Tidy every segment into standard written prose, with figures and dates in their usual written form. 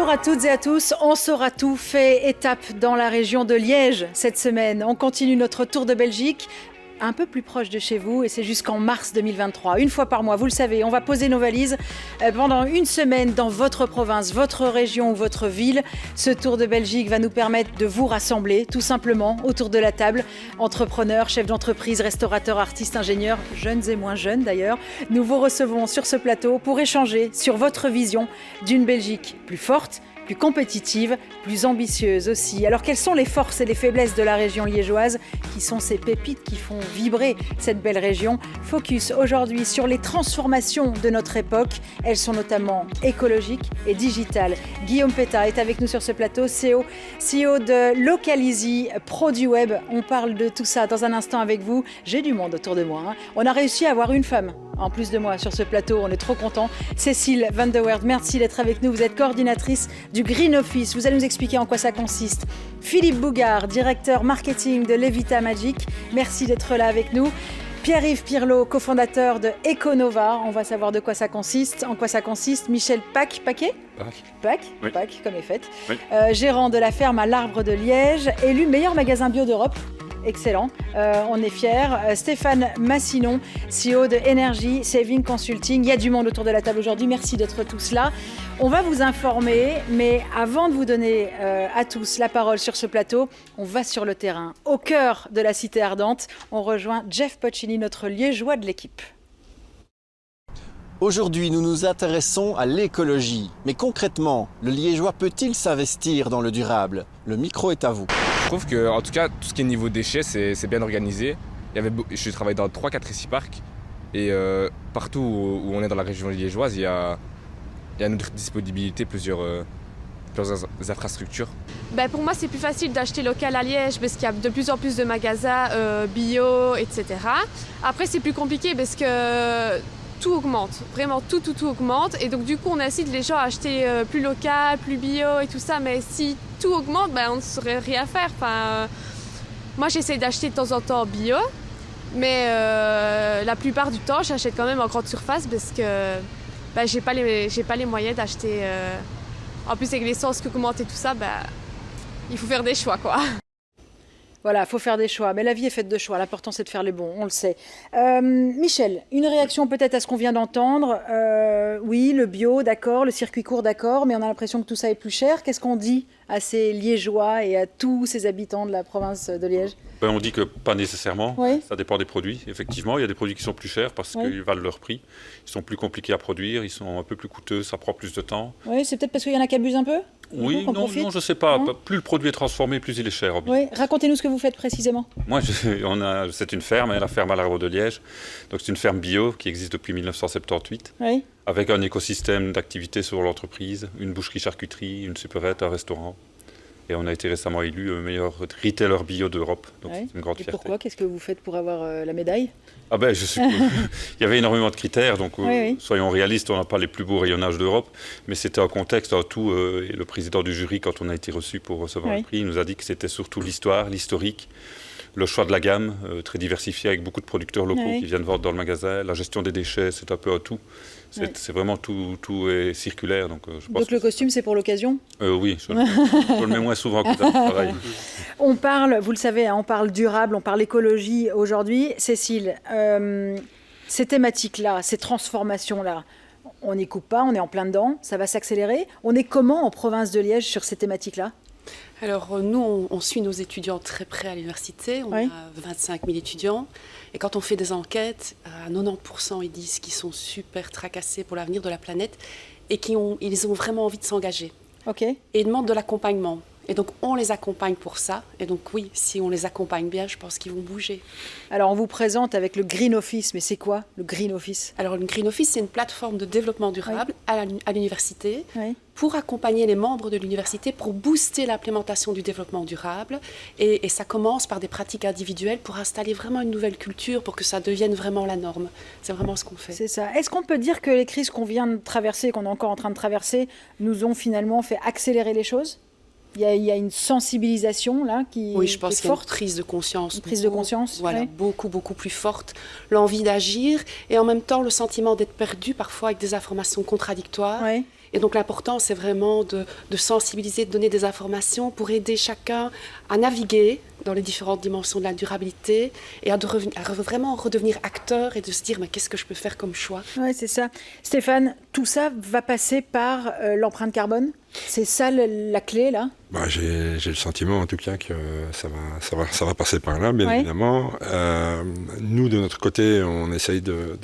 Bonjour à toutes et à tous, on saura tout, fait étape dans la région de Liège cette semaine. On continue notre tour de Belgique, un peu plus proche de chez vous et c'est jusqu'en mars 2023. Une fois par mois, vous le savez, on va poser nos valises pendant une semaine dans votre province, votre région ou votre ville. Ce tour de Belgique va nous permettre de vous rassembler tout simplement autour de la table. Entrepreneurs, chefs d'entreprise, restaurateurs, artistes, ingénieurs, jeunes et moins jeunes d'ailleurs. Nous vous recevons sur ce plateau pour échanger sur votre vision d'une Belgique plus forte, plus compétitive, plus ambitieuse aussi. Alors quelles sont les forces et les faiblesses de la région liégeoise? Qui sont ces pépites qui font vibrer cette belle région? Focus aujourd'hui sur les transformations de notre époque. Elles sont notamment écologiques et digitales. Guillaume Pétat est avec nous sur ce plateau, CEO de Localizy, produit web. On parle de tout ça dans un instant avec vous. J'ai du monde autour de moi. On a réussi à avoir une femme en plus de moi sur ce plateau, on est trop contents. Cécile Van de Weert, merci d'être avec nous. Vous êtes coordinatrice du Green Office. Vous allez nous expliquer en quoi ça consiste. Philippe Bougard, directeur marketing de Levita Magic. Merci d'être là avec nous. Pierre-Yves Pirlot, cofondateur de Econova. On va savoir de quoi ça consiste, en quoi ça consiste. Michel Paquet, oui. comme est faite. Oui. Gérant de la ferme à l'Arbre de Liège, élu meilleur magasin bio d'Europe. Excellent, on est fiers. Stéphane Massinon, CEO de Energy Saving Consulting. Il y a du monde autour de la table aujourd'hui, merci d'être tous là. On va vous informer, mais avant de vous donner à tous la parole sur ce plateau, on va sur le terrain. Au cœur de la cité ardente, on rejoint Jeff Poccini, notre liégeois de l'équipe. Aujourd'hui, nous nous intéressons à l'écologie. Mais concrètement, le liégeois peut-il s'investir dans le durable? Le micro est à vous. Je trouve que, en tout cas, tout ce qui est niveau déchets, c'est bien organisé. Je travaille dans 3-4 réciparcs et partout où on est dans la région liégeoise, il y a à notre disponibilité plusieurs infrastructures. Pour moi, c'est plus facile d'acheter local à Liège parce qu'il y a de plus en plus de magasins bio, etc. Après, c'est plus compliqué parce que tout augmente, vraiment tout augmente. Et donc du coup, on incite les gens à acheter plus local, plus bio et tout ça. Mais si tout augmente, on ne saurait rien faire. Moi, j'essaie d'acheter de temps en temps bio. Mais la plupart du temps, j'achète quand même en grande surface parce que j'ai pas les moyens d'acheter. En plus, avec l'essence qui augmente et tout ça, il faut faire des choix, quoi. Voilà, il faut faire des choix. Mais la vie est faite de choix. L'important, c'est de faire les bons, on le sait. Michel, une réaction peut-être à ce qu'on vient d'entendre. Oui, le bio, d'accord, le circuit court, d'accord, mais on a l'impression que tout ça est plus cher. Qu'est-ce qu'on dit à ces Liégeois et à tous ces habitants de la province de Liège? On dit que pas nécessairement, oui. Ça dépend des produits. Effectivement, il y a des produits qui sont plus chers parce qu'ils valent leur prix. Ils sont plus compliqués à produire, ils sont un peu plus coûteux, ça prend plus de temps. Oui, c'est peut-être parce qu'il y en a qui abusent un peu? Oui, non, je ne sais pas. Non. Plus le produit est transformé, plus il est cher. Oui, racontez-nous ce que vous faites précisément. Moi, c'est une ferme, la ferme à l'Arbre de Liège. Donc c'est une ferme bio qui existe depuis 1978, oui. Avec un écosystème d'activités sur l'entreprise, une boucherie-charcuterie, une supérette, un restaurant. Et on a été récemment élu meilleur retailer bio d'Europe. Donc c'est une grande fierté. Pourquoi? Qu'est-ce que vous faites pour avoir la médaille? Je suis... Il y avait énormément de critères, donc oui. Soyons réalistes, on n'a pas les plus beaux rayonnages d'Europe, mais c'était un contexte, un tout. Et le président du jury, quand on a été reçu pour recevoir le prix, il nous a dit que c'était surtout l'historique, le choix de la gamme, très diversifié avec beaucoup de producteurs locaux qui viennent vendre dans le magasin, la gestion des déchets, c'est un peu un tout. C'est vraiment tout est circulaire. Donc le costume, c'est pour l'occasion? Oui, je le mets moins souvent que ça au travail. On parle, vous le savez, on parle durable, on parle écologie aujourd'hui. Cécile, ces thématiques-là, ces transformations-là, on n'y coupe pas, on est en plein dedans, ça va s'accélérer. On est comment en province de Liège sur ces thématiques-là? Alors nous, on suit nos étudiants très près à l'université, on a 25 000 étudiants. Et quand on fait des enquêtes, à 90%, ils disent qu'ils sont super tracassés pour l'avenir de la planète et qu'ils ont vraiment envie de s'engager. Okay. Et ils demandent de l'accompagnement. Et donc, on les accompagne pour ça. Et donc, oui, si on les accompagne bien, je pense qu'ils vont bouger. Alors, on vous présente avec le Green Office. Mais c'est quoi, le Green Office? Alors, le Green Office, c'est une plateforme de développement durable à l'université pour accompagner les membres de l'université pour booster l'implémentation du développement durable. Et ça commence par des pratiques individuelles pour installer vraiment une nouvelle culture, pour que ça devienne vraiment la norme. C'est vraiment ce qu'on fait. C'est ça. Est-ce qu'on peut dire que les crises qu'on vient de traverser, qu'on est encore en train de traverser, nous ont finalement fait accélérer les choses? Il y a une sensibilisation là qui est forte. Oui, je pense qu'il y a une prise de conscience. Une prise de conscience. Voilà, beaucoup plus forte. L'envie d'agir et en même temps le sentiment d'être perdu parfois avec des informations contradictoires. Et donc l'important, c'est vraiment de sensibiliser, de donner des informations pour aider chacun à naviguer dans les différentes dimensions de la durabilité et à vraiment redevenir acteur et de se dire mais qu'est-ce que je peux faire comme choix. Oui, c'est ça. Stéphane, tout ça va passer par l'empreinte carbone? C'est ça la clé, là? J'ai le sentiment, en tout cas, que ça va passer par là, bien évidemment. Nous, de notre côté, on essaye de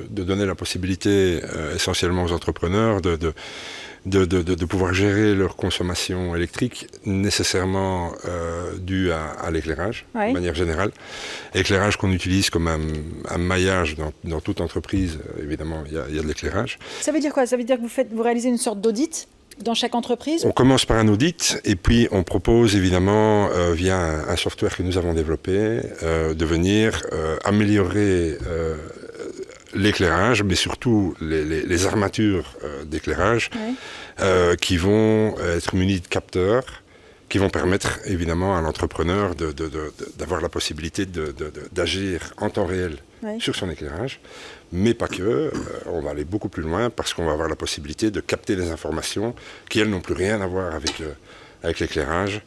donner la possibilité essentiellement aux entrepreneurs de pouvoir gérer leur consommation électrique nécessairement due à l'éclairage, de manière générale. Éclairage qu'on utilise comme un maillage dans toute entreprise, évidemment, il y a de l'éclairage. Ça veut dire quoi? Ça veut dire que vous réalisez une sorte d'audit dans chaque entreprise? On commence par un audit et puis on propose évidemment via un software que nous avons développé de venir améliorer l'éclairage, mais surtout les armatures d'éclairage qui vont être munies de capteurs qui vont permettre évidemment à l'entrepreneur d'avoir la possibilité d'agir en temps réel sur son éclairage, mais pas que. On va aller beaucoup plus loin parce qu'on va avoir la possibilité de capter des informations qui, elles, n'ont plus rien à voir avec l'éclairage.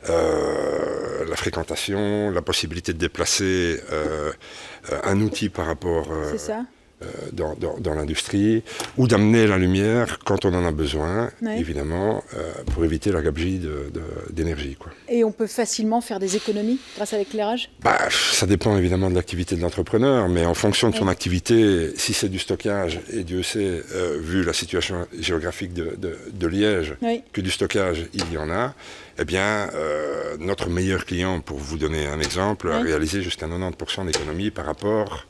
La fréquentation, la possibilité de déplacer un outil par rapport dans l'industrie, ou d'amener la lumière quand on en a besoin, évidemment, pour éviter la gabegie d'énergie. Et on peut facilement faire des économies grâce à l'éclairage? Ça dépend évidemment de l'activité de l'entrepreneur, mais en fonction de son activité, si c'est du stockage, et Dieu sait, vu la situation géographique de Liège, que du stockage, il y en a, eh bien, notre meilleur client, pour vous donner un exemple, a réalisé jusqu'à 90% d'économie par rapport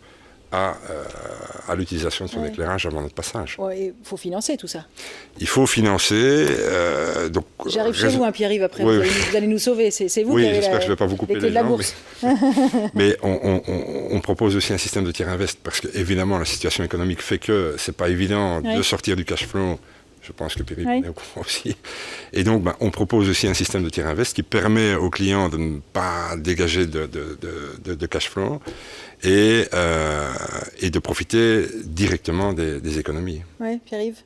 à l'utilisation de son éclairage avant notre passage. Il faut financer tout ça. Il faut financer. J'arrive chez vous, Pierre-Yves, après. Vous allez nous sauver. C'est vous qui avez j'espère que je ne vais pas vous couper les jambes. Mais on propose aussi un système de tiers invest parce qu'évidemment, la situation économique fait que ce n'est pas évident de sortir du cash flow. Je pense que Pierre-Yves est au courant aussi. Et donc, on propose aussi un système de tiers invest qui permet aux clients de ne pas dégager de cash flow et de profiter directement des économies. Oui, Pierre-Yves.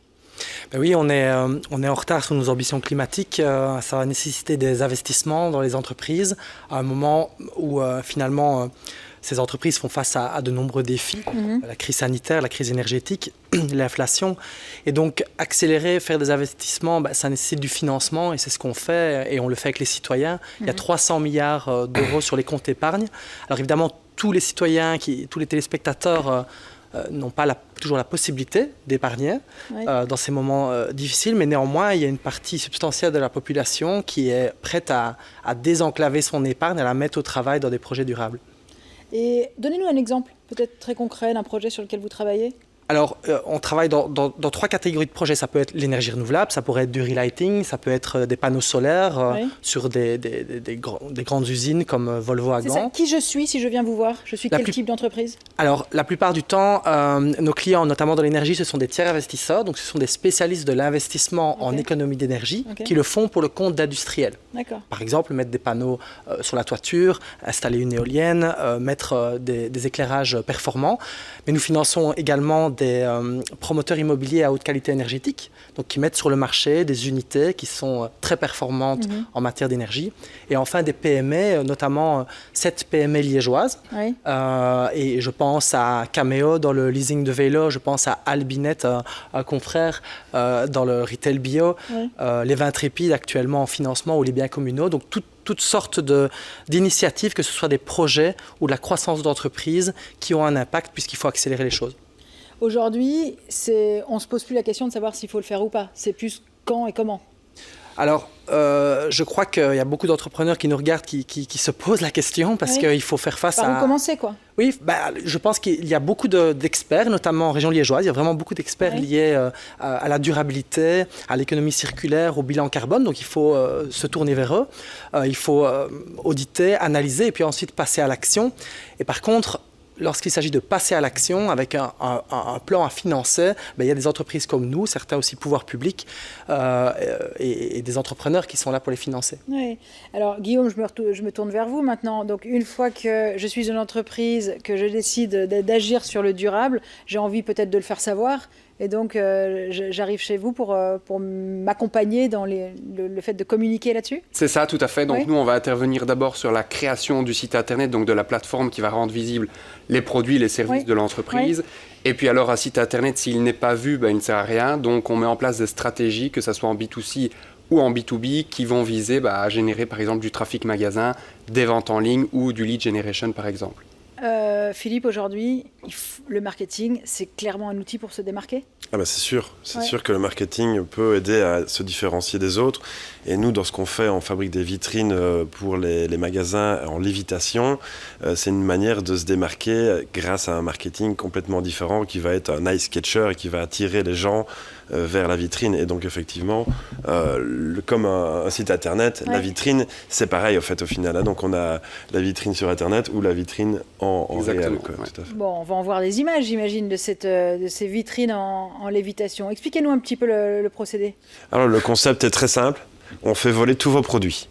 Oui, on est en retard sur nos ambitions climatiques. Ça va nécessiter des investissements dans les entreprises à un moment où finalement ces entreprises font face à de nombreux défis, la crise sanitaire, la crise énergétique, l'inflation. Et donc, accélérer, faire des investissements, ça nécessite du financement et c'est ce qu'on fait et on le fait avec les citoyens. Il y a 300 milliards d'euros sur les comptes épargne. Alors évidemment, tous les citoyens, tous les téléspectateurs n'ont pas toujours la possibilité d'épargner dans ces moments difficiles, mais néanmoins, il y a une partie substantielle de la population qui est prête à désenclaver son épargne, à la mettre au travail dans des projets durables. Et donnez-nous un exemple, peut-être très concret, d'un projet sur lequel vous travaillez. Alors, on travaille dans 3 catégories de projets. Ça peut être l'énergie renouvelable, ça pourrait être du relighting, ça peut être des panneaux solaires sur des grandes usines comme Volvo à Gand. C'est ça. Qui je suis si je viens vous voir? Je suis quel type d'entreprise? Alors, la plupart du temps, nos clients, notamment dans l'énergie, ce sont des tiers investisseurs. Donc, ce sont des spécialistes de l'investissement en économie d'énergie qui le font pour le compte d'industriels. Par exemple, mettre des panneaux sur la toiture, installer une éolienne, mettre des éclairages performants. Mais nous finançons également des promoteurs immobiliers à haute qualité énergétique, donc qui mettent sur le marché des unités qui sont très performantes en matière d'énergie. Et enfin des PME, notamment 7 PME liégeoises. Et je pense à Cameo dans le leasing de vélo, je pense à Albinet, un confrère dans le retail bio, les Vins Trépides actuellement en financement ou les biens communaux. Donc toutes sortes d'initiatives, que ce soit des projets ou de la croissance d'entreprises qui ont un impact puisqu'il faut accélérer les choses. Aujourd'hui, on ne se pose plus la question de savoir s'il faut le faire ou pas. C'est plus quand et comment. Alors, je crois qu'il y a beaucoup d'entrepreneurs qui nous regardent, qui se posent la question parce qu'il faut faire face Par où commencer, quoi. Oui, je pense qu'il y a beaucoup d'experts, notamment en région liégeoise. Il y a vraiment beaucoup d'experts liés à la durabilité, à l'économie circulaire, au bilan carbone. Donc, il faut se tourner vers eux. Il faut auditer, analyser et puis ensuite passer à l'action. Et par contre, lorsqu'il s'agit de passer à l'action avec un plan à financer, il y a des entreprises comme nous, certains aussi pouvoirs publics et des entrepreneurs qui sont là pour les financer. Oui. Alors Guillaume, je me tourne vers vous maintenant. Donc une fois que je suis une entreprise, que je décide d'agir sur le durable, j'ai envie peut-être de le faire savoir. Et donc, j'arrive chez vous pour m'accompagner dans le fait de communiquer là-dessus? C'est ça, tout à fait. Donc, nous, on va intervenir d'abord sur la création du site internet, donc de la plateforme qui va rendre visibles les produits, les services de l'entreprise. Oui. Et puis alors, un site internet, s'il n'est pas vu, il ne sert à rien. Donc, on met en place des stratégies, que ce soit en B2C ou en B2B, qui vont viser à générer, par exemple, du trafic magasin, des ventes en ligne ou du lead generation, par exemple. Philippe, aujourd'hui, le marketing, c'est clairement un outil pour se démarquer? C'est sûr. C'est sûr que le marketing peut aider à se différencier des autres. Et nous, dans ce qu'on fait, on fabrique des vitrines pour les magasins en lévitation. C'est une manière de se démarquer grâce à un marketing complètement différent qui va être un eye catcher et qui va attirer les gens vers la vitrine. Et donc, effectivement, comme un site internet, la vitrine, c'est pareil, au final. Hein. Donc, on a la vitrine sur internet ou la vitrine en réel. Quoi, tout à fait. Bon, on va en voir des images, j'imagine, de ces vitrines en lévitation. Expliquez-nous un petit peu le procédé. Alors, le concept est très simple. On fait voler tous vos produits.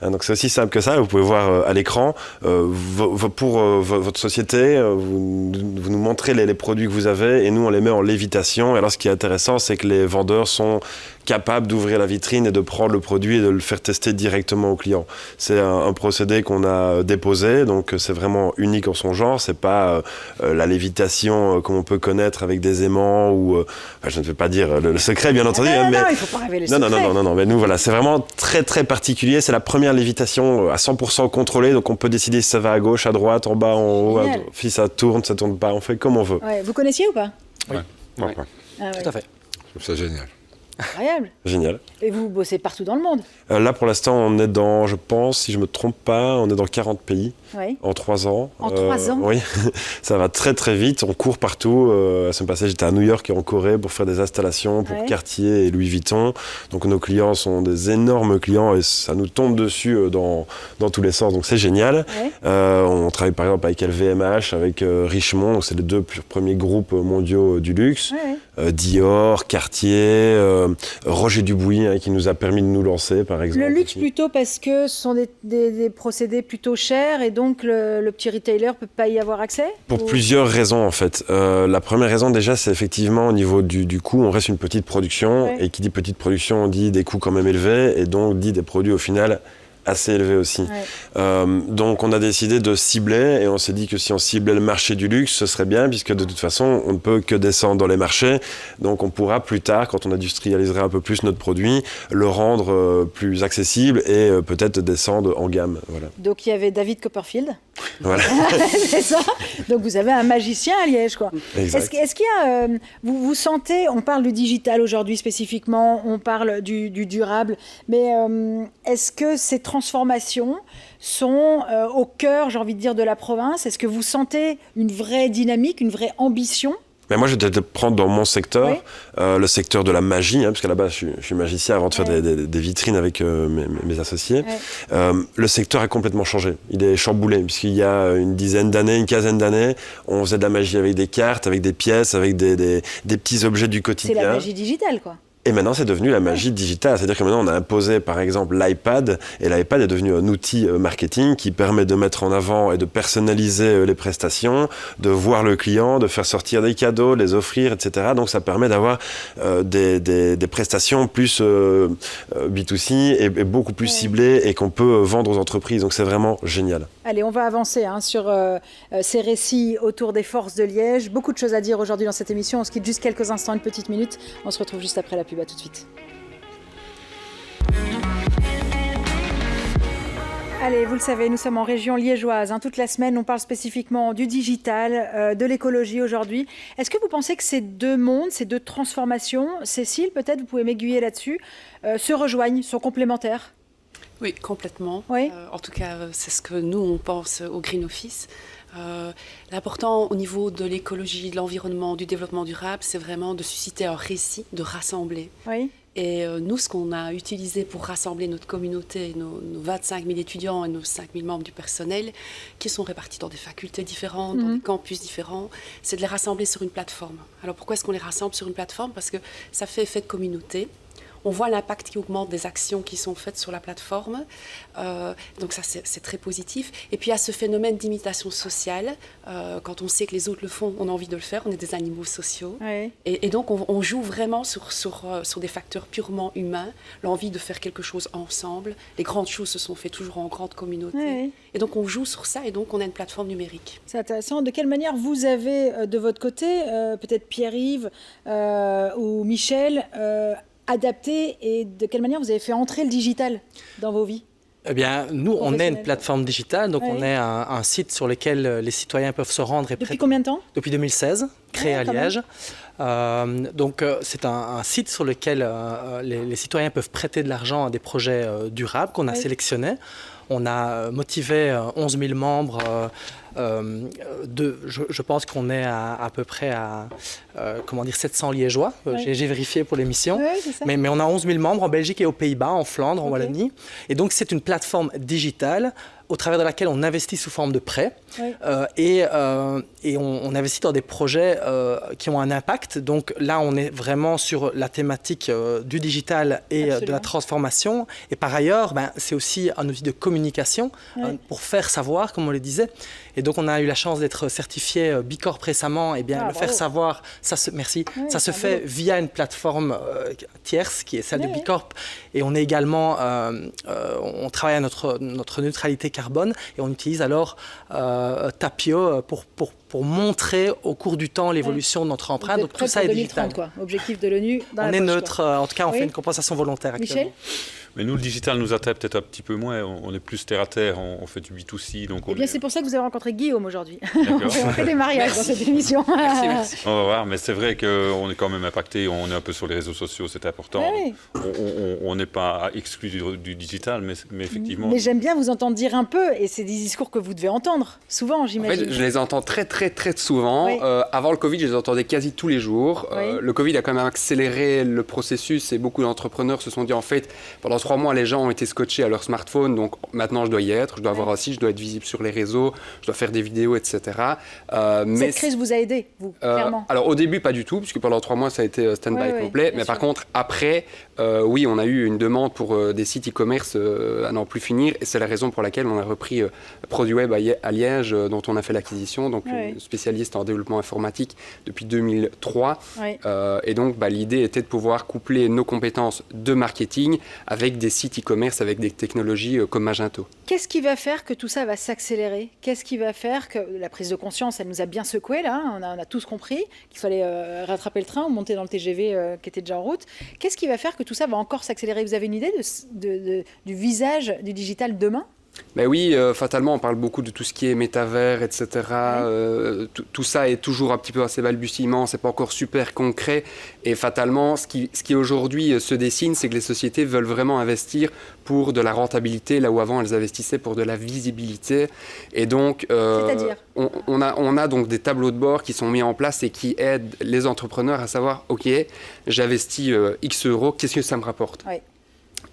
Donc c'est aussi simple que ça, vous pouvez voir à l'écran, pour votre société, vous nous montrez les produits que vous avez et nous on les met en lévitation. Et alors ce qui est intéressant, c'est que les vendeurs sont capables d'ouvrir la vitrine et de prendre le produit et de le faire tester directement au client. C'est un procédé qu'on a déposé, donc c'est vraiment unique en son genre. C'est pas la lévitation comme on peut connaître avec des aimants ou je ne vais pas dire le secret bien entendu. Non, il faut pas révéler le secret. Non, mais nous voilà, c'est vraiment très très particulier. C'est la première lévitation à 100% contrôlée, donc on peut décider si ça va à gauche, à droite, en bas, en haut, si ça tourne pas, on fait comme on veut. Ouais. Vous connaissiez ou pas? Oui. Tout à fait. Je trouve ça génial. Incroyable. Génial. Et vous bossez partout dans le monde? Là, pour l'instant, on est dans, je pense, si je ne me trompe pas, on est dans 40 pays en 3 ans. En 3 ans? Oui, ça va très très vite, on court partout. La semaine passée, j'étais à New York et en Corée pour faire des installations pour Cartier et Louis Vuitton. Donc nos clients sont des énormes clients et ça nous tombe dessus dans tous les sens, donc c'est génial. On travaille par exemple avec LVMH, avec Richemont, donc c'est les 2 premiers groupes mondiaux du luxe. Dior, Cartier, Roger Dubuis qui nous a permis de nous lancer par exemple. Le luxe plutôt parce que ce sont des procédés plutôt chers et donc le petit retailer ne peut pas y avoir accès? Pour plusieurs raisons en fait. La première raison déjà c'est effectivement au niveau du coût, on reste une petite production et qui dit petite production dit des coûts quand même élevés et donc dit des produits au final assez élevé aussi. Donc on a décidé de cibler et on s'est dit que si on ciblait le marché du luxe, ce serait bien puisque de toute façon on ne peut que descendre dans les marchés. Donc on pourra plus tard, quand on industrialisera un peu plus notre produit, le rendre plus accessible et peut-être descendre en gamme. Voilà. Donc il y avait David Copperfield. Voilà. C'est ça. Donc vous avez un magicien à Liège, quoi. Exact. Est-ce qu'il y a, vous sentez, on parle du digital aujourd'hui spécifiquement, on parle du durable, mais est-ce que ces transformations sont au cœur, j'ai envie de dire, de la province? Est-ce que vous sentez une vraie dynamique, une vraie ambition? Mais moi, je vais te prendre dans mon secteur, le secteur de la magie, parce qu'à la base, je suis magicien avant de faire des vitrines avec mes associés. Le secteur a complètement changé. Il est chamboulé, puisqu'il y a une quinzaine d'années, on faisait de la magie avec des cartes, avec des pièces, avec des petits objets du quotidien. C'est la magie digitale, quoi. Et maintenant, c'est devenu la magie digitale. C'est-à-dire que maintenant, on a imposé, par exemple, l'iPad. Et l'iPad est devenu un outil marketing qui permet de mettre en avant et de personnaliser les prestations, de voir le client, de faire sortir des cadeaux, les offrir, etc. Donc, ça permet d'avoir des prestations plus B2C et beaucoup plus ciblées et qu'on peut vendre aux entreprises. Donc, c'est vraiment génial. Allez, on va avancer sur ces récits autour des forces de Liège. Beaucoup de choses à dire aujourd'hui dans cette émission. On se quitte juste quelques instants, une petite minute. On se retrouve juste après la pub. À tout de suite. Allez, vous le savez, nous sommes en région liégeoise. Toute la semaine, on parle spécifiquement du digital, de l'écologie aujourd'hui. Est-ce que vous pensez que ces deux mondes, ces deux transformations, Cécile, peut-être vous pouvez m'aiguiller là-dessus, se rejoignent, sont complémentaires? Oui, complètement. Oui. En tout cas, c'est ce que nous, on pense au Green Office. L'important au niveau de l'écologie, de l'environnement, du développement durable, c'est vraiment de susciter un récit, de rassembler. Oui. Et nous, ce qu'on a utilisé pour rassembler notre communauté, nos 25 000 étudiants et nos 5 000 membres du personnel, qui sont répartis dans des facultés différentes, dans des campus différents, c'est de les rassembler sur une plateforme. Alors pourquoi est-ce qu'on les rassemble sur une plateforme? Parce que ça fait effet de communauté. on voit l'impact qui augmente des actions qui sont faites sur la plateforme. Donc ça, c'est très positif. Et puis il y a ce phénomène d'imitation sociale. Quand on sait que les autres le font, on a envie de le faire. On est des animaux sociaux. Oui. Et donc on joue vraiment sur des facteurs purement humains. L'envie de faire quelque chose ensemble. Les grandes choses se sont faites toujours en grande communauté. Oui. Et donc on joue sur ça et donc on a une plateforme numérique. C'est intéressant. De quelle manière vous avez de votre côté, peut-être Pierre-Yves ou Michel, adapté, et de quelle manière vous avez fait entrer le digital dans vos vies? Eh bien, nous, on est une plateforme digitale, donc on est un site sur lequel les citoyens peuvent se rendre. Depuis combien de temps? Depuis 2016, créé à Liège. Donc c'est un site sur lequel les citoyens peuvent prêter de l'argent à des projets durables qu'on a sélectionnés. On a motivé 11 000 membres. Je pense qu'on est à peu près à 700 Liégeois. J'ai vérifié pour l'émission. Mais on a 11 000 membres en Belgique et aux Pays-Bas, en Flandre, en Wallonie. Et donc c'est une plateforme digitale au travers de laquelle on investit sous forme de prêts. Et on investit dans des projets qui ont un impact. Donc là, on est vraiment sur la thématique du digital et de la transformation. Et par ailleurs, c'est aussi un outil de communication pour faire savoir, comme on le disait. Et donc, on a eu la chance d'être certifié Bicorp récemment. Et bien, faire savoir, ça se fait via une plateforme tierce qui est celle de Bicorp. Et on est également, on travaille à notre neutralité carbone et on utilise alors Tapio pour montrer au cours du temps l'évolution de notre empreinte. Donc tout ça est 2030, digital. Objectif de l'ONU. On est neutre, en tout cas on fait une compensation volontaire actuellement. Michel ? Mais nous, le digital nous atteint peut-être un petit peu moins. On est plus terre à terre, on fait du B2C. Donc c'est pour ça que vous avez rencontré Guillaume aujourd'hui. On fait des mariages dans cette émission. Merci. On va voir, mais c'est vrai qu'on est quand même impacté. On est un peu sur les réseaux sociaux, c'est important. On n'est pas exclu du digital, mais effectivement. Mais j'aime bien vous entendre dire un peu, et c'est des discours que vous devez entendre souvent, j'imagine. En fait, je les entends très souvent. Avant le Covid, je les entendais quasi tous les jours. Le Covid a quand même accéléré le processus et beaucoup d'entrepreneurs se sont dit en fait, pendant 3 mois, les gens ont été scotchés à leur smartphone, donc maintenant je dois y être, je dois avoir un site, je dois être visible sur les réseaux, je dois faire des vidéos, etc. Cette crise vous a aidé, vous, clairement? Alors au début, pas du tout, puisque pendant 3 mois, ça a été stand-by complet. Mais par contre, après, oui, on a eu une demande pour des sites e-commerce à n'en plus finir, et c'est la raison pour laquelle on a repris ProduWeb à Liège, dont on a fait l'acquisition, donc spécialiste en développement informatique depuis 2003. Et donc, l'idée était de pouvoir coupler nos compétences de marketing avec des sites e-commerce, avec des technologies comme Magento. Qu'est-ce qui va faire que tout ça va s'accélérer? Qu'est-ce qui va faire que la prise de conscience, elle nous a bien secoué là, on a tous compris qu'il fallait rattraper le train ou monter dans le TGV qui était déjà en route. Qu'est-ce qui va faire que tout ça va encore s'accélérer? Vous avez une idée du visage du digital demain? Ben oui, fatalement, on parle beaucoup de tout ce qui est métavers, etc. Tout ça est toujours un petit peu à ses balbutiements, c'est pas encore super concret. Et fatalement, ce qui aujourd'hui se dessine, c'est que les sociétés veulent vraiment investir pour de la rentabilité, là où avant elles investissaient pour de la visibilité. Et donc, c'est-à-dire on a donc des tableaux de bord qui sont mis en place et qui aident les entrepreneurs à savoir, ok, j'investis X euros, qu'est-ce que ça me rapporte?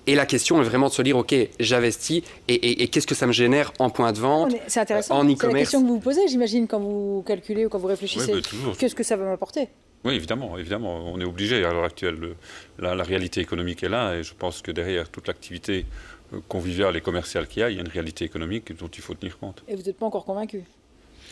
Et la question est vraiment de se dire, ok, j'investis et qu'est-ce que ça me génère en point de vente, c'est intéressant. En e-commerce. C'est la question que vous vous posez, j'imagine, quand vous calculez ou quand vous réfléchissez. Qu'est-ce que ça va m'apporter? Oui, évidemment. On est obligé à l'heure actuelle. La réalité économique est là et je pense que derrière toute l'activité conviviale et commerciale qu'il y a, il y a une réalité économique dont il faut tenir compte. Et vous n'êtes pas encore convaincu?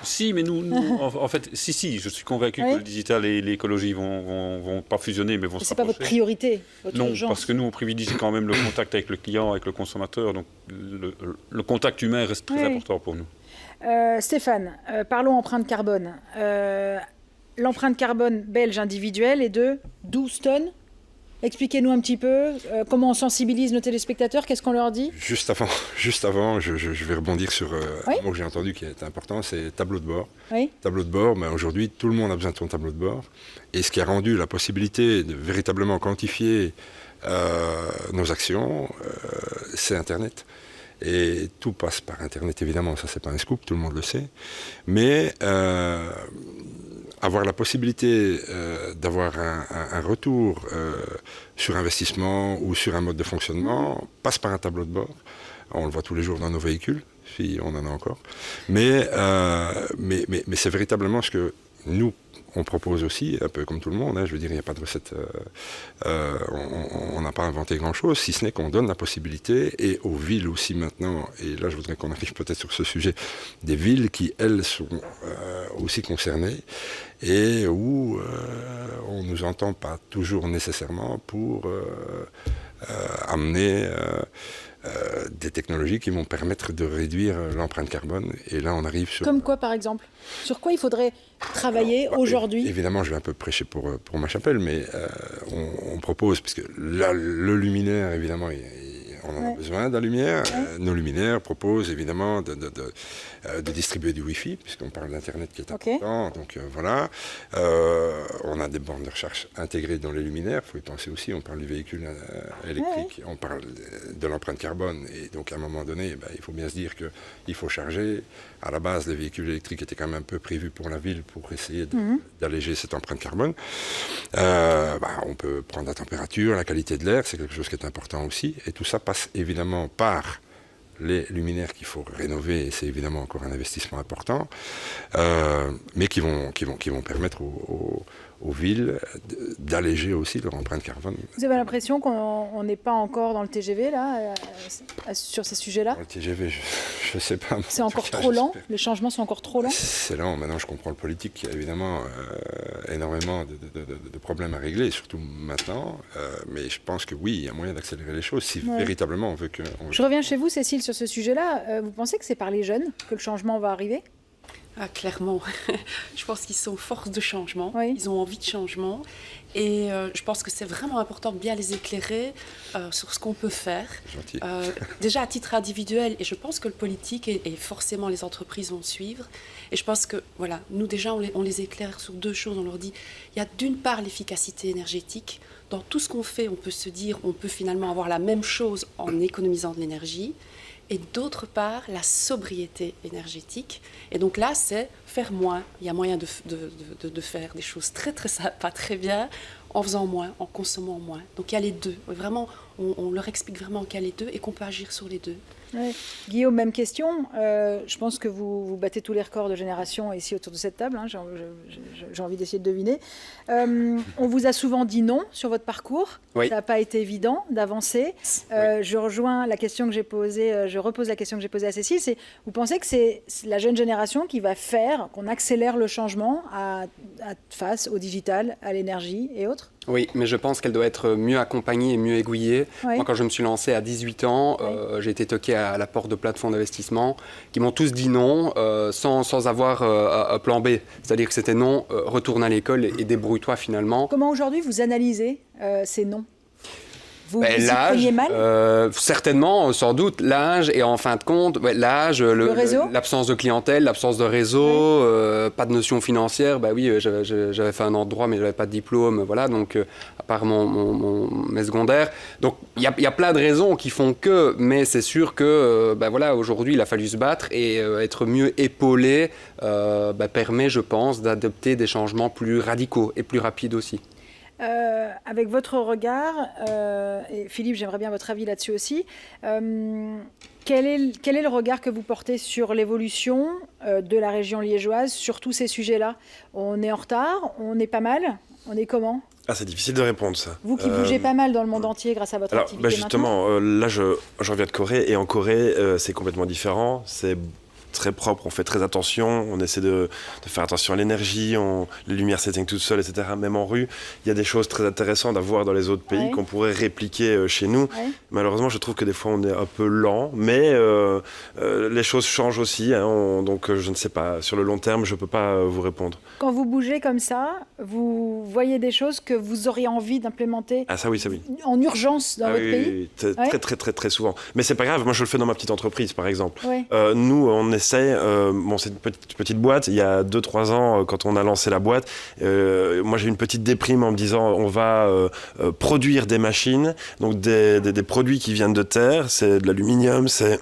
Si, mais nous en fait, si, je suis convaincu que le digital et l'écologie vont pas fusionner, mais vont se rapprocher. C'est pas votre priorité, votre urgence. Parce que nous, on privilégie quand même le contact avec le client, avec le consommateur, donc le contact humain reste très important pour nous. Stéphane, parlons empreinte carbone. L'empreinte carbone belge individuelle est de 12 tonnes. Expliquez-nous un petit peu comment on sensibilise nos téléspectateurs, qu'est-ce qu'on leur dit? Juste avant, je vais rebondir sur un mot que j'ai entendu qui est important, c'est tableau de bord. Tableau de bord, aujourd'hui tout le monde a besoin de son tableau de bord. Et ce qui a rendu la possibilité de véritablement quantifier nos actions, c'est Internet. Et tout passe par Internet, évidemment, ça c'est pas un scoop, tout le monde le sait. Mais avoir la possibilité d'avoir un retour sur investissement ou sur un mode de fonctionnement passe par un tableau de bord. On le voit tous les jours dans nos véhicules, si on en a encore. Mais c'est véritablement ce que nous, on propose aussi, un peu comme tout le monde, je veux dire, il n'y a pas de recette, on n'a pas inventé grand-chose, si ce n'est qu'on donne la possibilité, et aux villes aussi maintenant, et là je voudrais qu'on arrive peut-être sur ce sujet, des villes qui, elles, sont aussi concernées, et où on ne nous entend pas toujours nécessairement pour amener des technologies qui vont permettre de réduire l'empreinte carbone. Et là, on arrive sur... Comme quoi, par exemple? Sur quoi il faudrait travailler aujourd'hui? Évidemment, je vais un peu prêcher pour ma chapelle, mais on propose, parce que là, le luminaire, évidemment, on en a besoin de la lumière. Nos luminaires proposent évidemment de distribuer du Wi-Fi, puisqu'on parle d'Internet qui est important. Donc voilà. On a des bornes de recharge intégrées dans les luminaires. Il faut y penser aussi. On parle du véhicule électrique, on parle de l'empreinte carbone. Et donc à un moment donné, il faut bien se dire qu'il faut charger. À la base, les véhicules électriques étaient quand même un peu prévus pour la ville pour essayer d'alléger cette empreinte carbone. On peut prendre la température, la qualité de l'air, c'est quelque chose qui est important aussi. Et tout ça passe évidemment par les luminaires qu'il faut rénover, et c'est évidemment encore un investissement important, mais qui vont permettre aux villes d'alléger aussi leur empreinte carbone. Vous avez l'impression qu'on n'est pas encore dans le TGV, là, sur ces sujets-là? Le TGV, je ne sais pas. C'est encore trop lent? Les changements sont encore trop lents? C'est lent. Maintenant, je comprends le politique. Il y a évidemment énormément de problèmes à régler, surtout maintenant. Mais je pense que oui, il y a moyen d'accélérer les choses si véritablement on veut que... Je reviens chez vous, Cécile, sur ce sujet-là. Vous pensez que c'est par les jeunes que le changement va arriver? Clairement. Je pense qu'ils sont force de changement. Ils ont envie de changement. Et je pense que c'est vraiment important de bien les éclairer sur ce qu'on peut faire. Déjà à titre individuel, et je pense que le politique et forcément les entreprises vont suivre. Et je pense que, voilà, nous déjà, on les éclaire sur deux choses. On leur dit, il y a d'une part l'efficacité énergétique. Dans tout ce qu'on fait, on peut se dire, on peut finalement avoir la même chose en économisant de l'énergie. Et d'autre part, la sobriété énergétique. Et donc là, c'est faire moins. Il y a moyen de faire des choses très, très sympas, très bien, en faisant moins, en consommant moins. Donc il y a les deux. Vraiment, on leur explique vraiment qu'il y a les deux et qu'on peut agir sur les deux. Ouais. Guillaume, même question. Je pense que vous battez tous les records de génération ici autour de cette table. J'ai envie d'essayer de deviner. On vous a souvent dit non sur votre parcours. Ça n'a pas été évident d'avancer. Je rejoins la question que j'ai posée. Je repose la question que j'ai posée à Cécile. C'est, vous pensez que c'est la jeune génération qui va faire qu'on accélère le changement face au digital, à l'énergie et autres? Oui, mais je pense qu'elle doit être mieux accompagnée et mieux aiguillée. Moi, quand je me suis lancé à 18 ans, j'ai été toqué à la porte de plateformes d'investissement qui m'ont tous dit non sans avoir un plan B. C'est-à-dire que c'était non, retourne à l'école et débrouille-toi finalement. Comment aujourd'hui vous analysez ces noms? Vous y preniez mal? Certainement, sans doute. L'âge et en fin de compte, l'âge, l'absence de clientèle, l'absence de réseau, pas de notion financière. Oui, j'avais fait un an de droit, mais je n'avais pas de diplôme. Voilà, donc à part mes secondaires. Donc il y a plein de raisons qui font que, mais c'est sûr que aujourd'hui, il a fallu se battre et être mieux épaulé permet, je pense, d'adopter des changements plus radicaux et plus rapides aussi. Avec votre regard, et Philippe, j'aimerais bien votre avis là-dessus aussi, quel est le regard que vous portez sur l'évolution de la région liégeoise sur tous ces sujets-là? On est en retard? On est pas mal? On est comment? C'est difficile de répondre, ça. Vous qui bougez pas mal dans le monde entier grâce à votre activité justement, là, je reviens de Corée, et en Corée, c'est complètement différent. C'est très propre, on fait très attention, on essaie de faire attention à l'énergie, les lumières s'éteignent toutes seules, etc. Même en rue, il y a des choses très intéressantes à voir dans les autres pays qu'on pourrait répliquer chez nous. Malheureusement, je trouve que des fois, on est un peu lent, mais les choses changent aussi. Donc, je ne sais pas, sur le long terme, je ne peux pas vous répondre. Quand vous bougez comme ça, vous voyez des choses que vous auriez envie d'implémenter ça oui. En urgence dans votre pays? Oui, très souvent. Mais c'est pas grave, moi je le fais dans ma petite entreprise, par exemple. Nous, on essaie, c'est une petite boîte, il y a 2-3 ans, quand on a lancé la boîte, moi j'ai eu une petite déprime en me disant on va produire des machines, donc des produits qui viennent de terre, c'est de l'aluminium, c'est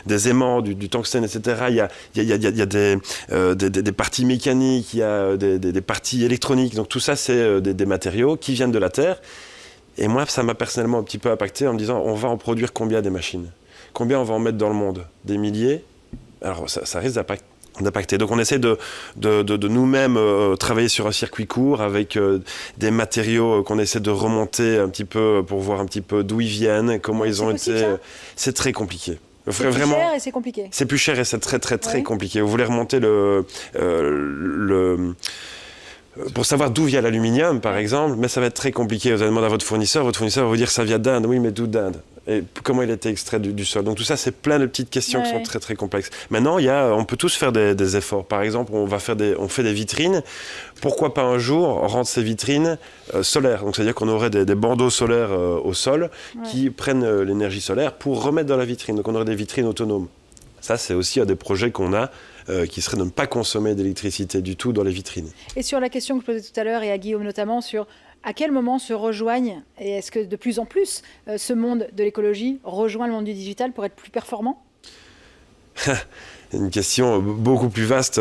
des aimants, du tungstène, etc. Il y a des parties mécaniques, il y a des parties électroniques, donc tout ça c'est des matériaux qui viennent de la terre. Et moi, ça m'a personnellement un petit peu impacté en me disant on va en produire combien des machines? Combien on va en mettre dans le monde? Des milliers? Alors ça risque d'impacter. Donc on essaie de nous-mêmes travailler sur un circuit court avec des matériaux qu'on essaie de remonter un petit peu pour voir un petit peu d'où ils viennent, comment ils ont été. C'est très compliqué. C'est plus cher et c'est compliqué. C'est plus cher et c'est très compliqué. Vous voulez remonter pour savoir d'où vient l'aluminium, par exemple, mais ça va être très compliqué. Vous allez demander à votre fournisseur va vous dire ça vient d'Inde. Oui, mais d'où d'Inde? Et comment il a été extrait du sol. Donc tout ça, c'est plein de petites questions qui sont très complexes. Maintenant, on peut tous faire des efforts. Par exemple, on fait des vitrines. Pourquoi pas un jour rendre ces vitrines solaires? Donc c'est-à-dire qu'on aurait des bandeaux solaires au sol qui prennent l'énergie solaire pour remettre dans la vitrine. Donc on aurait des vitrines autonomes. Ça, c'est aussi un des projets qu'on a qui serait de ne pas consommer d'électricité du tout dans les vitrines. Et sur la question que je posais tout à l'heure, et à Guillaume notamment, sur à quel moment se rejoignent, et est-ce que de plus en plus, ce monde de l'écologie rejoint le monde du digital pour être plus performant? Une question beaucoup plus vaste.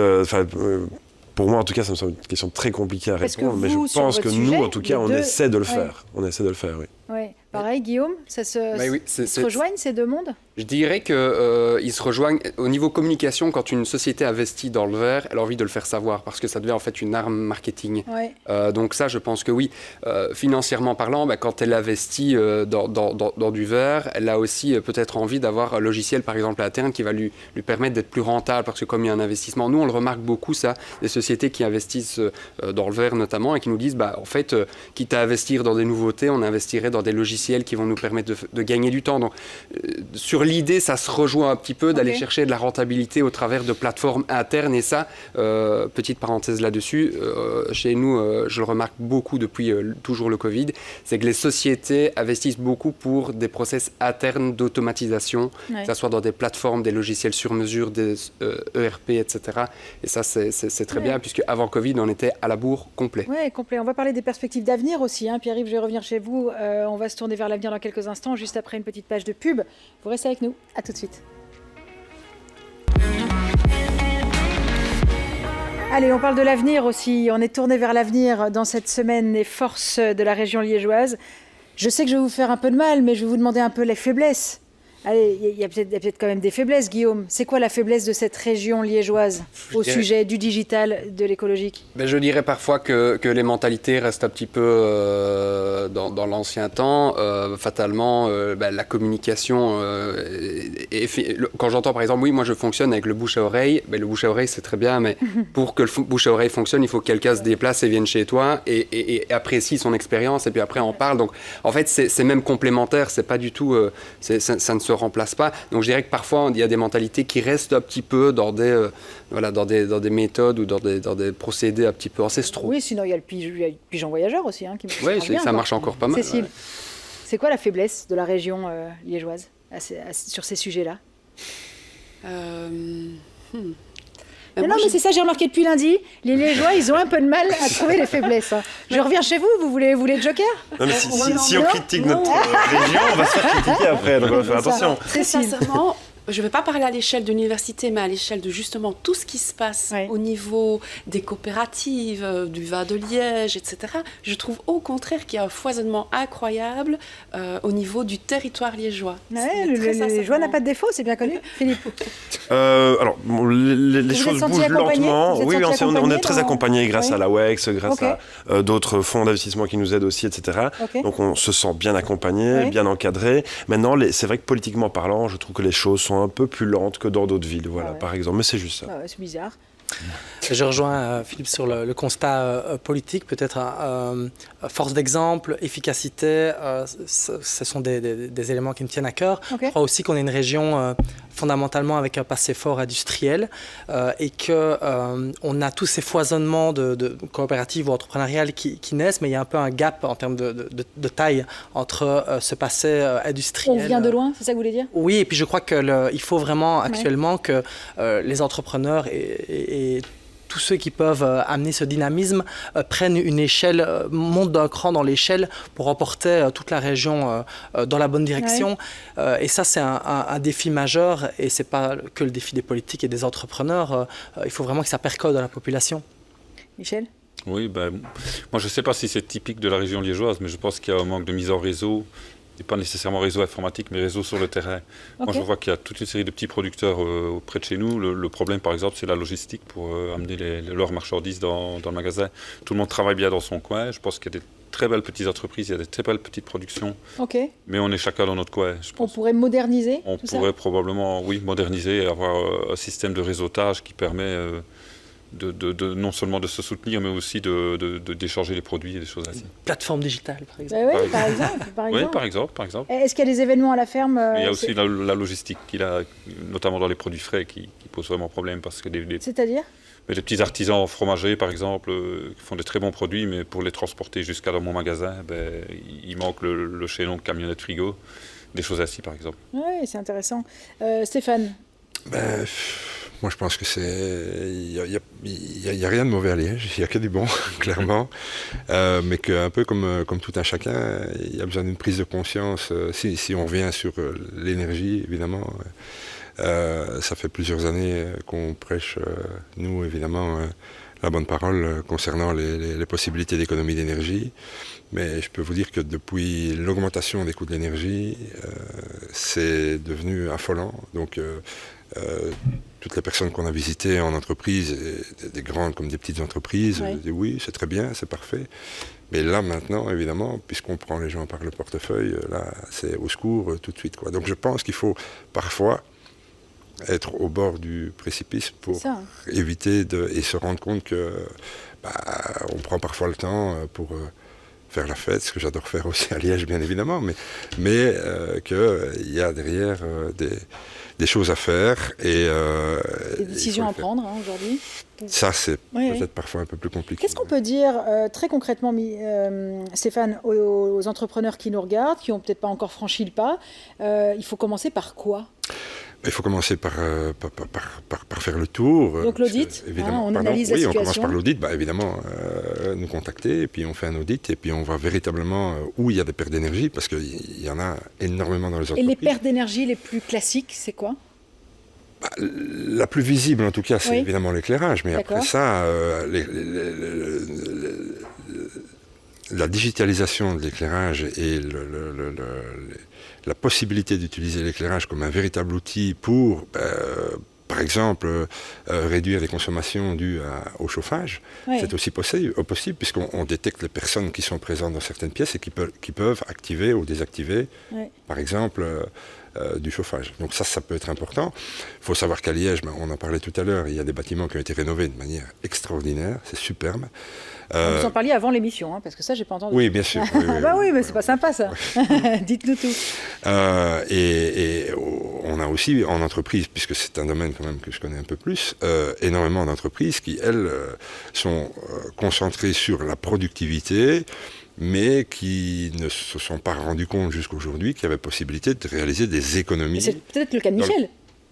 Pour moi, en tout cas, ça me semble une question très compliquée à répondre, mais je pense que nous, en tout cas, on essaie de le faire. On essaie de le faire, oui. Ouais. Pareil, Guillaume, ça se rejoignent ces deux mondes? Je dirais qu'ils se rejoignent au niveau communication. Quand une société investit dans le verre, elle a envie de le faire savoir parce que ça devient en fait une arme marketing. Donc ça, je pense que oui. Financièrement parlant, quand elle investit dans du verre, elle a aussi peut-être envie d'avoir un logiciel, par exemple, à terme qui va lui permettre d'être plus rentable parce que comme il y a un investissement, nous, on le remarque beaucoup, ça, des sociétés qui investissent dans le verre notamment et qui nous disent, en fait, quitte à investir dans des nouveautés, on investirait dans des logiciels qui vont nous permettre de gagner du temps. Donc, sur l'idée, ça se rejoint un petit peu d'aller chercher de la rentabilité au travers de plateformes internes. Et ça, petite parenthèse là-dessus, chez nous, je le remarque beaucoup depuis toujours le Covid, c'est que les sociétés investissent beaucoup pour des process internes d'automatisation, que ce soit dans des plateformes, des logiciels sur mesure, des ERP, etc. Et ça, c'est très bien, puisque avant Covid, on était à la bourre complet. Oui, complet. On va parler des perspectives d'avenir aussi. Pierre-Yves, je vais revenir chez vous. On va se tourner vers l'avenir dans quelques instants, juste après une petite page de pub. Vous restez avec nous. À tout de suite. Allez, on parle de l'avenir aussi. On est tourné vers l'avenir dans cette semaine des forces de la région liégeoise. Je sais que je vais vous faire un peu de mal, mais je vais vous demander un peu les faiblesses. Allez, il y a peut-être quand même des faiblesses, Guillaume. C'est quoi la faiblesse de cette région liégeoise au sujet du digital, de l'écologique? Je dirais parfois que les mentalités restent un petit peu dans l'ancien temps. Fatalement, la communication... quand j'entends par exemple, oui, moi je fonctionne avec le bouche à oreille, le bouche à oreille c'est très bien, mais pour que le bouche à oreille fonctionne, il faut que quelqu'un se déplace et vienne chez toi et apprécie son expérience et puis après on parle. Donc en fait, c'est même complémentaire, c'est pas du tout... ça ne se remplace pas. Donc je dirais que parfois il y a des mentalités qui restent un petit peu dans des méthodes ou dans des procédés un petit peu ancestraux. Oui, sinon il y a le pigeon voyageur aussi qui marche bien. Ça marche encore pas mal. Cécile, c'est quoi la faiblesse de la région liégeoise sur ces sujets-là? Non, mais c'est ça, j'ai remarqué depuis lundi, les Liégeois, ils ont un peu de mal à trouver les faiblesses. Je reviens chez vous, vous voulez joker? Non, mais si on critique notre région, on va se faire critiquer après, donc on va faire attention. Très sincèrement, je ne vais pas parler à l'échelle de l'université, mais à l'échelle de justement tout ce qui se passe au niveau des coopératives, du vin de Liège, etc. Je trouve au contraire qu'il y a un foisonnement incroyable au niveau du territoire liégeois. Le Liégeois n'a pas de défaut, c'est bien connu. Philippe? Alors, les choses bougent lentement. Oui, on est très accompagnés grâce à la WEX, grâce à d'autres fonds d'investissement qui nous aident aussi, etc. Donc on se sent bien accompagné, bien encadré. Maintenant, c'est vrai que politiquement parlant, je trouve que les choses sont un peu plus lentes que dans d'autres villes, par exemple. Mais c'est juste ça. C'est bizarre. Je rejoins Philippe sur le constat politique, peut-être force d'exemple, efficacité, ce sont des éléments qui me tiennent à cœur. Je crois aussi qu'on est une région fondamentalement avec un passé fort industriel et qu'on a tous ces foisonnements de coopératives ou entrepreneuriales qui naissent, mais il y a un peu un gap en termes de taille entre ce passé industriel. On vient de loin, c'est ça que vous voulez dire? Oui, et puis je crois qu'il faut vraiment actuellement que les entrepreneurs et tous ceux qui peuvent amener ce dynamisme prennent une échelle, montent d'un cran dans l'échelle pour emporter toute la région dans la bonne direction. Et ça, c'est un défi majeur et ce n'est pas que le défi des politiques et des entrepreneurs. Il faut vraiment que ça percole dans la population. Michel? Oui, moi je ne sais pas si c'est typique de la région liégeoise, mais je pense qu'il y a un manque de mise en réseau et pas nécessairement réseau informatique, mais réseau sur le terrain. Okay. Moi, je vois qu'il y a toute une série de petits producteurs près de chez nous. Le problème, par exemple, c'est la logistique pour amener leurs marchandises dans le magasin. Tout le monde travaille bien dans son coin. Je pense qu'il y a des très belles petites entreprises, il y a des très belles petites productions. Okay. Mais on est chacun dans notre coin. On pourrait moderniser On pourrait probablement, oui, moderniser et avoir un système de réseautage qui permet non seulement de se soutenir, mais aussi d'échanger les produits et des choses ainsi. Plateforme digitale, par exemple. Oui, par exemple. Oui, par exemple. Est-ce qu'il y a des événements à la ferme Il y a aussi la logistique, notamment dans les produits frais, qui pose vraiment problème. C'est-à-dire les petits artisans fromagers, par exemple, qui font des très bons produits, mais pour les transporter jusqu'à dans mon magasin, il manque le chaînon de camionnette frigo, des choses ainsi, par exemple. Oui, c'est intéressant. Stéphane moi, je pense que il y a rien de mauvais à Liège, il y a que du bon, clairement, mais qu'un peu comme tout un chacun, il y a besoin d'une prise de conscience. Si on revient sur l'énergie, évidemment, ça fait plusieurs années qu'on prêche, nous, évidemment, la bonne parole concernant les possibilités d'économie d'énergie. Mais je peux vous dire que depuis l'augmentation des coûts de l'énergie, c'est devenu affolant. Donc, toutes les personnes qu'on a visitées en entreprise, des grandes comme des petites entreprises, disent oui, c'est très bien, c'est parfait. Mais là, maintenant, évidemment, puisqu'on prend les gens par le portefeuille, là, c'est au secours tout de suite, quoi. Donc je pense qu'il faut parfois être au bord du précipice pour éviter et se rendre compte que on prend parfois le temps pour faire la fête, ce que j'adore faire aussi à Liège, bien évidemment, mais qu'il y a derrière des choses à faire et des décisions à prendre aujourd'hui. Ça, c'est peut-être parfois un peu plus compliqué. Qu'est-ce qu'on peut dire très concrètement, Stéphane, aux entrepreneurs qui nous regardent, qui n'ont peut-être pas encore franchi le pas? Il faut commencer par quoi? Il faut commencer par faire le tour. Donc l'audit, on analyse la situation. Oui, on commence par l'audit, évidemment, nous contacter, et puis on fait un audit, et puis on voit véritablement où il y a des pertes d'énergie, parce qu'il y en a énormément dans les entreprises. Et les pertes d'énergie les plus classiques, c'est quoi? La plus visible, en tout cas, c'est évidemment l'éclairage, mais après ça, la digitalisation de l'éclairage et la possibilité d'utiliser l'éclairage comme un véritable outil pour, par exemple, réduire les consommations dues au chauffage, c'est aussi possible puisqu'on détecte les personnes qui sont présentes dans certaines pièces et qui peuvent activer ou désactiver, par exemple, du chauffage. Donc ça peut être important. Il faut savoir qu'à Liège, on en parlait tout à l'heure, il y a des bâtiments qui ont été rénovés de manière extraordinaire, c'est superbe. Vous en parliez avant l'émission, parce que ça, j'ai pas entendu. Oui, bien sûr. Oui, mais c'est pas sympa, ça. Dites-nous tout. Et on a aussi en entreprise, puisque c'est un domaine quand même que je connais un peu plus, énormément d'entreprises qui, elles, sont concentrées sur la productivité, mais qui ne se sont pas rendus compte jusqu'aujourd'hui qu'il y avait possibilité de réaliser des économies. C'est peut-être le cas de Michel.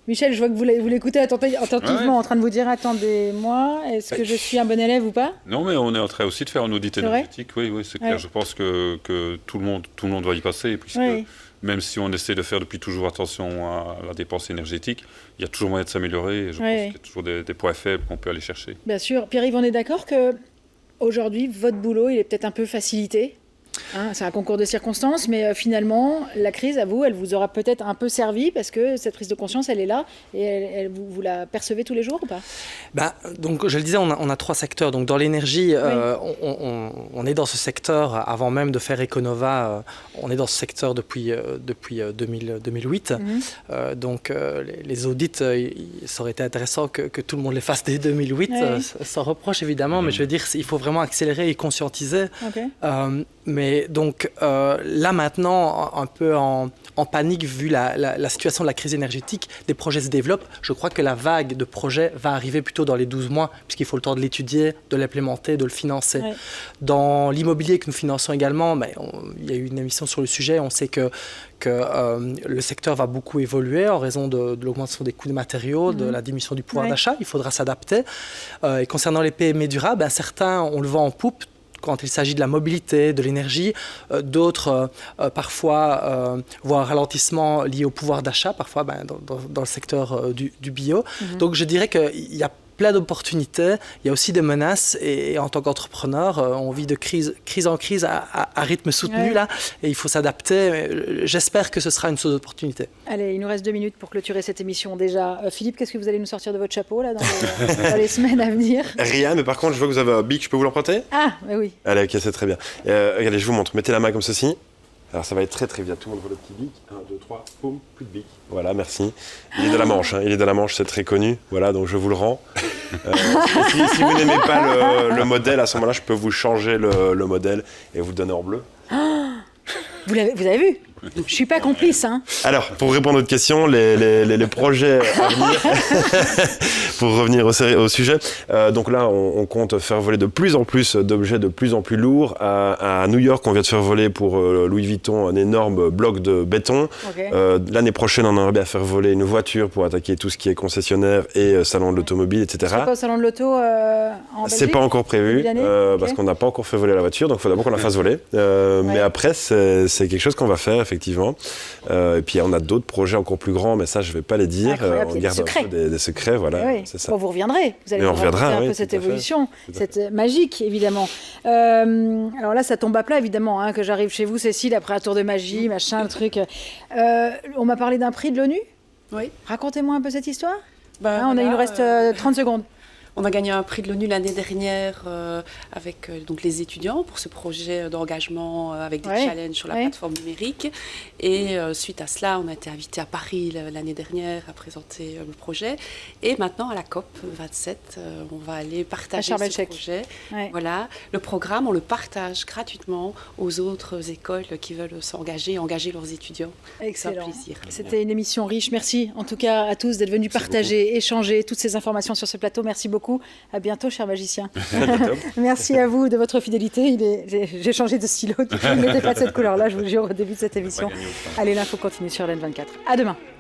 Michel, je vois que vous l'écoutez attentivement en train de vous dire, attendez-moi, est-ce que je suis un bon élève ou pas? Non, mais on est en train aussi de faire un audit énergétique. Oui, c'est clair. Je pense que tout le monde doit y passer, puisque même si on essaie de faire depuis toujours attention à la dépense énergétique, il y a toujours moyen de s'améliorer. Et je pense qu'il y a toujours des points faibles qu'on peut aller chercher. Bien sûr. Pierre-Yves, on est d'accord que aujourd'hui, votre boulot, il est peut-être un peu facilité. C'est un concours de circonstances, mais finalement, la crise, à vous, elle vous aura peut-être un peu servi parce que cette prise de conscience, elle est là et vous la percevez tous les jours ou pas? Donc, je le disais, on a 3 secteurs. Donc, dans l'énergie, on est dans ce secteur, avant même de faire Econova, on est dans ce secteur depuis 2008. Donc, les audits, ça aurait été intéressant que tout le monde les fasse dès 2008, sans reproche évidemment, mais je veux dire, il faut vraiment accélérer et conscientiser. Mais donc là maintenant, un peu en panique vu la situation de la crise énergétique, des projets se développent. Je crois que la vague de projets va arriver plutôt dans les 12 mois, puisqu'il faut le temps de l'étudier, de l'implémenter, de le financer. Dans l'immobilier que nous finançons également, il y a eu une émission sur le sujet, on sait que le secteur va beaucoup évoluer en raison de l'augmentation des coûts des matériaux, de la diminution du pouvoir d'achat. Il faudra s'adapter. Et concernant les PME durables, certains, on le voit en poupe, quand il s'agit de la mobilité, de l'énergie, d'autres parfois voient un ralentissement lié au pouvoir d'achat, parfois dans le secteur du bio. Donc je dirais qu'il y a plein d'opportunités, il y a aussi des menaces et en tant qu'entrepreneur, on vit de crise en crise à rythme soutenu là et il faut s'adapter. J'espère que ce sera une source d'opportunité. Allez, il nous reste 2 minutes pour clôturer cette émission déjà. Philippe, qu'est-ce que vous allez nous sortir de votre chapeau là dans les semaines à venir? Rien, mais par contre, je vois que vous avez un bic, je peux vous l'emprunter? Ah, oui. Allez, ok, c'est très bien. Regardez, je vous montre. Mettez la main comme ceci. Alors ça va être très très vite. Tout le monde voit le petit bic. 1, 2, 3, boum, plus de bic. Voilà, merci. Il est de la Manche, hein. Il est de la Manche, c'est très connu. Voilà, donc je vous le rends. Si vous n'aimez pas le modèle, à ce moment-là, je peux vous changer le modèle et vous le donner en bleu. Vous avez vu? Je suis pas complice, hein. Alors, pour répondre à votre question, les projets à venir, pour revenir au sujet, donc là, on compte faire voler de plus en plus d'objets de plus en plus lourds. À New York, on vient de faire voler pour Louis Vuitton un énorme bloc de béton. Okay. L'année prochaine, on aimerait bien faire voler une voiture pour attaquer tout ce qui est concessionnaire et salon de l'automobile, etc. C'est pas au salon de l'auto en Belgique? C'est pas encore prévu, parce qu'on n'a pas encore fait voler la voiture, donc il faut d'abord qu'on la fasse voler. Mais après, c'est quelque chose qu'on va faire, effectivement. Et puis on a d'autres projets encore plus grands, mais ça je vais pas les dire. On garde un peu des secrets, voilà. Oui. C'est ça. Bon, vous reviendrez. Vous allez raconter un peu cette évolution, cette magique évidemment. Alors là, ça tombe à plat évidemment hein, que j'arrive chez vous, Cécile, après un tour de magie, machin, le truc. On m'a parlé d'un prix de l'ONU. Oui. Racontez-moi un peu cette histoire. Voilà, il nous reste 30 secondes. On a gagné un prix de l'ONU l'année dernière avec donc les étudiants pour ce projet d'engagement avec des challenges sur la plateforme numérique. Et suite à cela, on a été invité à Paris l'année dernière à présenter le projet. Et maintenant, à la COP 27, on va aller partager ce projet. Voilà. Le programme, on le partage gratuitement aux autres écoles qui veulent s'engager, engager leurs étudiants. Excellent. C'est un plaisir. C'était une émission riche. Merci en tout cas à tous d'être venus partager, échanger toutes ces informations sur ce plateau. Merci beaucoup. À bientôt, cher magicien. Merci à vous de votre fidélité. J'ai changé de stylo. Du coup, il n'était pas de cette couleur-là, je vous le jure, au début de cette émission. Allez, l'info continue sur LN24. À demain.